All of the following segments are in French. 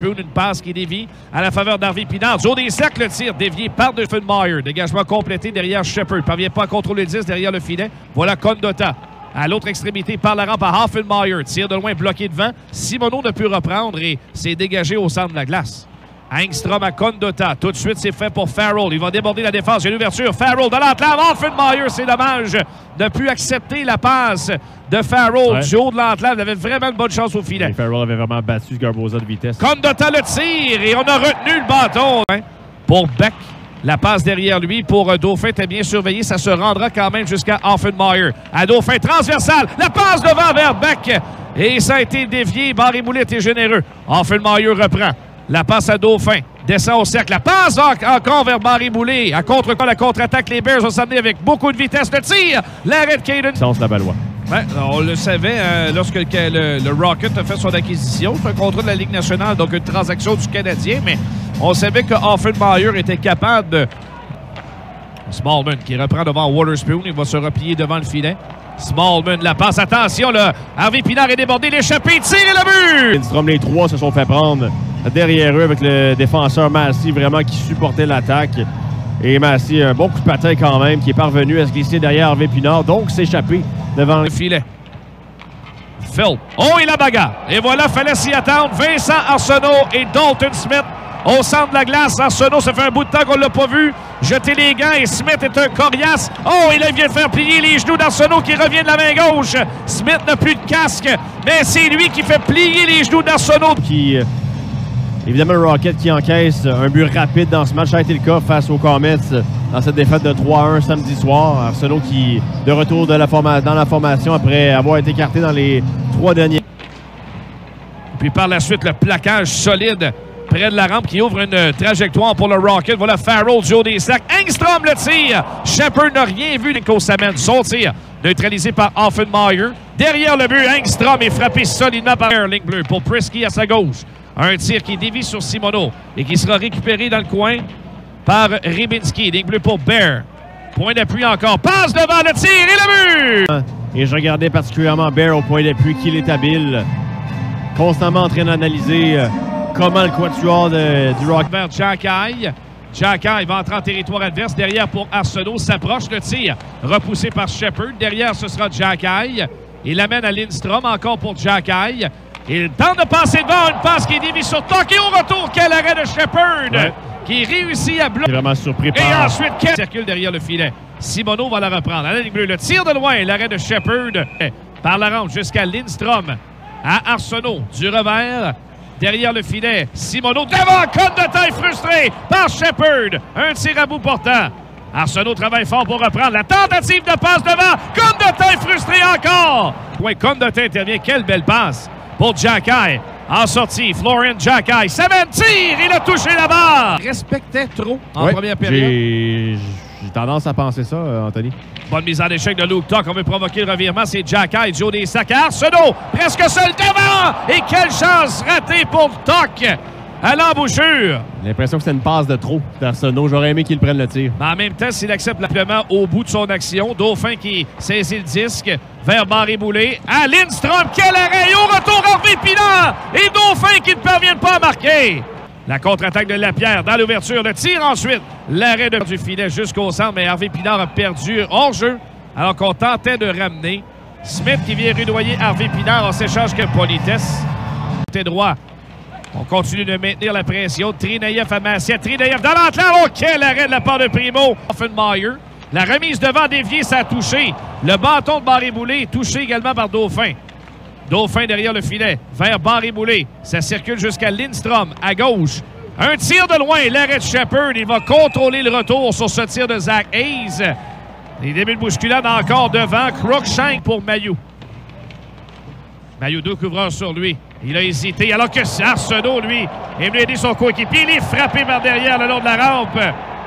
Une passe qui dévie à la faveur d'Harvey Pinard. Joe Desac, le tir dévié par Duffenmeyer. Dégagement complété derrière Shepard. Parvient pas à contrôler le 10 derrière le filet. Voilà Condotta. À l'autre extrémité, par la rampe à Hoffenmeyer. Tir de loin bloqué devant. Simoneau ne peut reprendre et s'est dégagé au centre de la glace. Engstrom à Condotta. Tout de suite, c'est fait pour Farrell. Il va déborder la défense. Il y a une ouverture. Farrell de l'entrave. Hoffenmeyer, c'est dommage de ne plus accepter la passe de Farrell. Ouais. Du haut de l'entrave, il avait vraiment une bonne chance au filet. Et Farrell avait vraiment battu ce Garbosa de vitesse. Condotta le tire et on a retenu le bâton pour Beck. La passe derrière lui pour Dauphin était bien surveillé. Ça se rendra quand même jusqu'à Hoffenmeyer. À Dauphin, transversal. La passe devant vers Beck. Et ça a été dévié. Barré-Boulet est généreux. Hoffenmeyer reprend. La passe à Dauphin. Descend au cercle. La passe encore vers Barré-Boulet. À la contre-attaque, les Bears vont s'amener avec beaucoup de vitesse. Le tir. L'arrêt de Caden. Sens la Ballois. Ouais, on le savait lorsque le Rocket a fait son acquisition. C'est un contrat de la Ligue nationale, donc une transaction du Canadien, mais on savait que Hoffenmeyer était capable de... Smallman qui reprend devant Waterspoon. Il va se replier devant le filet. Smallman, la passe. Attention, là. Harvey Pinard est débordé. L'échappée, tire et le but! Lindstrom, les trois se sont fait prendre derrière eux avec le défenseur Massey vraiment qui supportait l'attaque. Et Massey, un bon coup de patin quand même, qui est parvenu à se glisser derrière Harvey Pinard, donc s'échapper devant le filet. Phil. Oh, et la bagarre. Et voilà, fallait s'y attendre. Vincent Arsenault et Dalton Smith au centre de la glace. Arsenault, ça fait un bout de temps qu'on ne l'a pas vu. Jeter les gants et Smith est un coriace. Oh, et là, il vient de faire plier les genoux d'Arsenault qui revient de la main gauche. Smith n'a plus de casque, mais c'est lui qui fait plier les genoux d'Arsenault. Évidemment, le Rocket qui encaisse un but rapide dans ce match. Ça a été le cas face aux Comets dans cette défaite de 3-1 samedi soir. Arsenault qui, de retour dans la formation après avoir été écarté dans les 3 derniers. Puis par la suite, le plaquage solide près de la rampe qui ouvre une trajectoire pour le Rocket. Voilà Farrell, Joe Desac. Engstrom le tire. Shepard n'a rien vu qu'au Samen. Son tir neutralisé par Hoffenmeyer. Derrière le but, Engstrom est frappé solidement par ligne bleue pour Prisky à sa gauche. Un tir qui dévie sur Simoneau et qui sera récupéré dans le coin par Rybinski. Ligne bleue pour Bear. Point d'appui encore. Passe devant le tir et le but! Et je regardais particulièrement Bear au point d'appui, qu'il est habile. Constamment en train d'analyser comment le quatuor du Rock. Vers Jacky. Jacky va entrer en territoire adverse. Derrière pour Arsenault. S'approche le tir. Repoussé par Shepard. Derrière, ce sera Jacky. Il l'amène à Lindstrom. Encore pour Jacky. Il tente de passer devant, une passe qui est déviée sur Tuck. Et au retour, quel arrêt de Shepard qui réussit à bloquer. Vraiment surpris par... Et ensuite, quel circule derrière le filet. Simoneau va la reprendre. À la ligne bleue, le tir de loin, l'arrêt de Shepard par la rampe jusqu'à Lindstrom. À Arsenault, du revers, derrière le filet. Simoneau devant, Condotta est frustré par Shepard. Un tir à bout portant. Arsenault travaille fort pour reprendre. La tentative de passe devant. Condotta est frustré encore. Oui, Condotta intervient. Quelle belle passe pour Jacky. En sortie, Florian Jacky. Samen tire, il a touché la barre. Respectait trop en première période. J'ai tendance à penser ça, Anthony. Bonne mise en échec de Luke Tuck. On veut provoquer le revirement. C'est Jacky, Joe Desac. Arsenault, presque seul devant. Et quelle chance ratée pour Tuck à l'embouchure. J'ai l'impression que c'est une passe de trop d'Arsenault. J'aurais aimé qu'il prenne le tir. Mais en même temps, s'il accepte simplement au bout de son action, Dauphin qui saisit le disque vers Barré-Boulet. À Lindstrom, quel arrêt! Et au retour, Harvey Pinard! Et Dauphin qui ne parviennent pas à marquer. La contre-attaque de Lapierre dans l'ouverture. Le tir ensuite. L'arrêt du filet jusqu'au centre, mais Harvey Pinard a perdu hors-jeu alors qu'on tentait de ramener. Smith qui vient rudoyer Harvey Pinard en s'échange que politesse. Côté droit. On continue de maintenir la pression. Trinaïev à Massier. Trinaïev dans l'enclave. Oh, quel arrêt de la part de Primo. Hoffenmeyer. La remise devant déviée, ça a touché. Le bâton de Barré-Boulet est touché également par Dauphin. Dauphin derrière le filet. Vers Barré-Boulet. Ça circule jusqu'à Lindstrom à gauche. Un tir de loin. L'arrêt de Shepard. Il va contrôler le retour sur ce tir de Zach Hayes. Les débuts de bousculade encore devant. Cruikshank pour Mailloux. Mailloux, deux couvreurs sur lui. Il a hésité, alors que Arsenault, lui, est venu aider son coéquipier. Il est frappé par derrière le long de la rampe.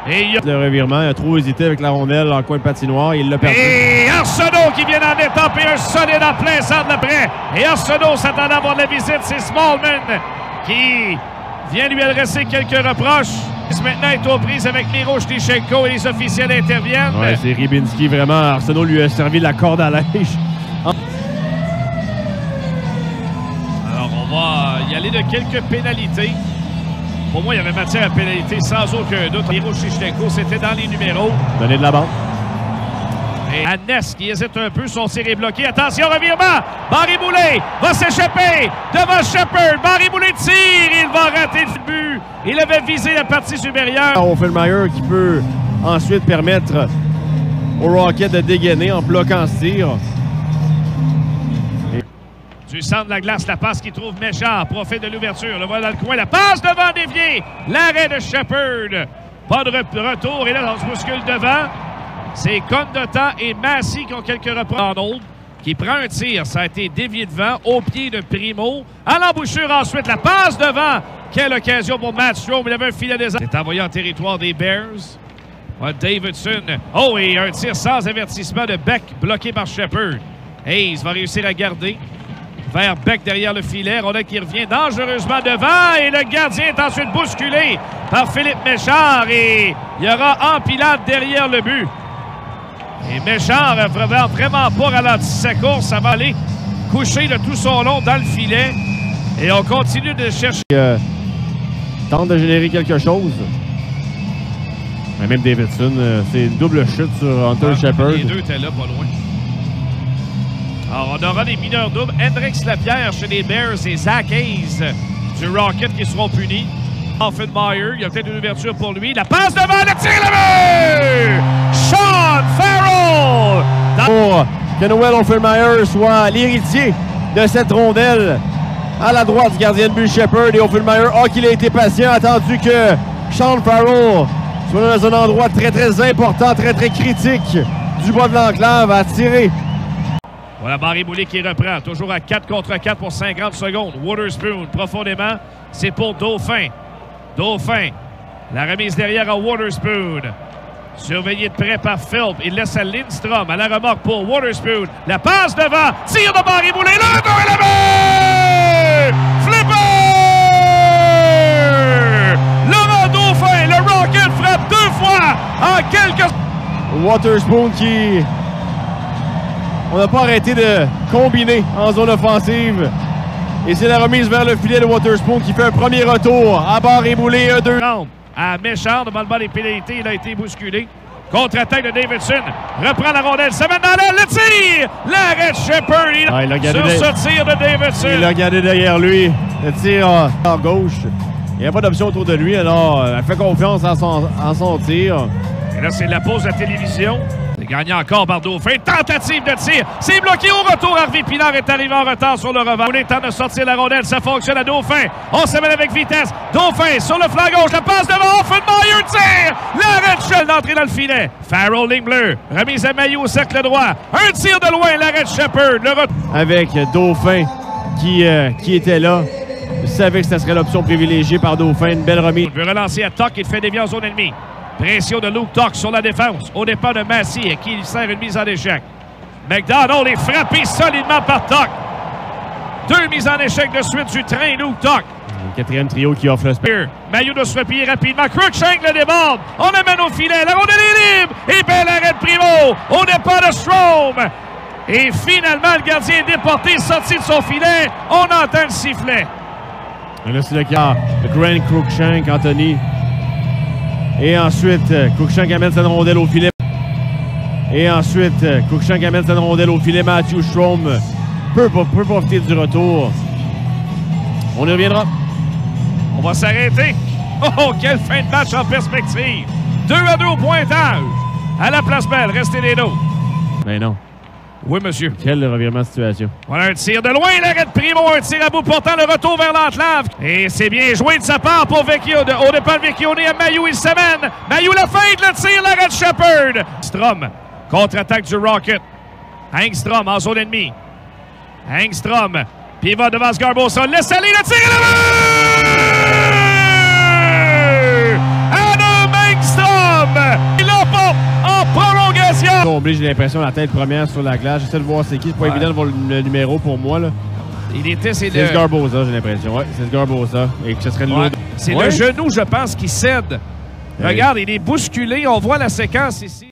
Et il a... Le revirement, il a trop hésité avec la rondelle en coin de patinoire. Il l'a perdu. Et Arsenault qui vient d'en étaper un solide en plein centre d'après. Et Arsenault s'attendait à avoir de la visite. C'est Smallman qui vient lui adresser quelques reproches. Maintenant est aux prises avec Miro Shtishenko et les officiels interviennent. Ouais, c'est Rybinski, vraiment. Arsenault lui a servi la corde à linge. Alors, on va y aller parler de quelques pénalités. Pour moi, il y avait matière à pénalité sans aucun doute. Hiro Shishtenko, c'était dans les numéros. Donner de la bande. Et Ness qui hésite un peu, son tir est bloqué. Attention, revirement! Barry Boulay va s'échapper devant Sheppard. Barry Boulay tire, il va rater le but. Il avait visé la partie supérieure. Offermeyer qui peut ensuite permettre au Rocket de dégainer en bloquant ce tir. Du centre de la glace, la passe qui trouve Méchard, profite de l'ouverture. Le voilà dans le coin, la passe devant dévié. L'arrêt de Sheppard. Pas de retour et là, on se bouscule devant. C'est Condota et Massey qui ont quelques reprises. Arnold qui prend un tir. Ça a été dévié devant, au pied de Primo. À l'embouchure ensuite, la passe devant. Quelle occasion pour Matt Strome. Il avait un filet des... C'est envoyé en territoire des Bears. Davidson. Oh, et un tir sans avertissement de Beck bloqué par Sheppard. Hayes va réussir à garder. Vers Beck derrière le filet. Rondelle qui revient dangereusement devant. Et le gardien est ensuite bousculé par Philippe Méchard. Et il y aura empilade derrière le but. Et Méchard n'a vraiment pas ralenti sa course. Ça va aller coucher de tout son long dans le filet. Et on continue de chercher. Tente de générer quelque chose. Mais même Davidson, c'est une double chute sur Hunter Sheppard. Les deux étaient là, pas loin. Alors, on aura des mineurs doubles. Hendrix Lapierre chez les Bears et Zach Hayes du Rocket qui seront punis. Offenmeyer, il y a peut-être une ouverture pour lui. La passe devant, le tir, le but! Sean Farrell! Pour que Noel Offenmeyer soit l'héritier de cette rondelle à la droite du gardien de but Sheppard. Et Offenmeyer qu'il a été patient, attendu que Sean Farrell soit dans un endroit très important, très critique du bas de l'enclave à tirer. Voilà Barry Boulay qui reprend. Toujours à 4 contre 4 pour 50 secondes. Wotherspoon profondément. C'est pour Dauphin. Dauphin. La remise derrière à Wotherspoon. Surveillé de près par Philp. Il laisse à Lindstrom à la remorque pour Wotherspoon. La passe devant. Tire de Barry Boulay. Le dos et le but! Flipper! Laurent Dauphin. Le Rocket frappe 2 fois en quelques... Wotherspoon qui... On n'a pas arrêté de combiner en zone offensive. Et c'est la remise vers le filet de Wotherspoon qui fait un premier retour à Barry Boulay, 1-2. À Méchard, devant le bas des pénalités, il a été bousculé. Contre-attaque de Davidson. Reprend la rondelle, ça mène dans l'aile, le tir! L'arrêt de Sheppard sur ce tir de Davidson. Il a gardé derrière lui. Le tir en gauche. Il n'y a pas d'option autour de lui, alors elle fait confiance en son tir. Et là, c'est la pause de la télévision. C'est gagné encore par Dauphin. Tentative de tir. C'est bloqué au retour. Harvey Pinard est arrivé en retard sur le revers. On est temps de sortir la rondelle. Ça fonctionne à Dauphin. On s'amène avec vitesse. Dauphin sur le flanc gauche. La passe devant. Offenmeyer tire. L'arrêt de Sheppard d'entrée dans le filet. Farrell, ligne bleue. Remise à Mailloux au cercle droit. Un tir de loin. L'arrêt de Sheppard. Avec Dauphin qui était là. Je savais que ce serait l'option privilégiée par Dauphin. Une belle remise. On veut relancer à Tuck. Il fait dévier en zone ennemie. Pression de Luke Tuck sur la défense. Au départ de Massey qui sert une mise en échec. McDonald est frappé solidement par Tuck. 2 mises en échec de suite du train Luke Tuck. Le quatrième trio qui offre le spear. Mailloux doit se replier rapidement. Cruikshank le déborde. On amène au filet. La rondelle est libre. Et bel arrêt de Primo. Au départ de Strome. Et finalement, le gardien est déporté, sorti de son filet. On entend le sifflet. Et là, c'est le cas de Grant Cruikshank, Anthony. Et ensuite, Cruikshank amène cette rondelle au filet. Matthew Strome peut profiter du retour. On y reviendra. On va s'arrêter. Oh, quelle fin de match en perspective. 2-2 au pointage. À la place belle, restez des nôtres. Mais non. Oui, monsieur. Quel revirement de situation. Voilà un tir de loin, l'arrêt de Primo, un tir à bout portant le retour vers l'enclave. Et c'est bien joué de sa part pour Vecchione. Au départ de Vecchione à Mailloux, il s'amène. Mailloux la feinte, le tir, l'arrêt de Sheppard. Engstrom, contre-attaque du Rocket. Engstrom en zone ennemie. Engstrom, puis il va devant Sgarbossa. Laisse aller le tir et le but! Adam Engstrom! Il l'emporte en prolongation. J'ai l'impression la tête première sur la glace. J'essaie de voir c'est qui. C'est pas évident de voir le numéro pour moi. Là. C'est Sgarbossa, j'ai l'impression. Oui, c'est Sgarbossa. Et que ce serait C'est le genou, je pense, qui cède. Regarde, il est bousculé. On voit la séquence ici.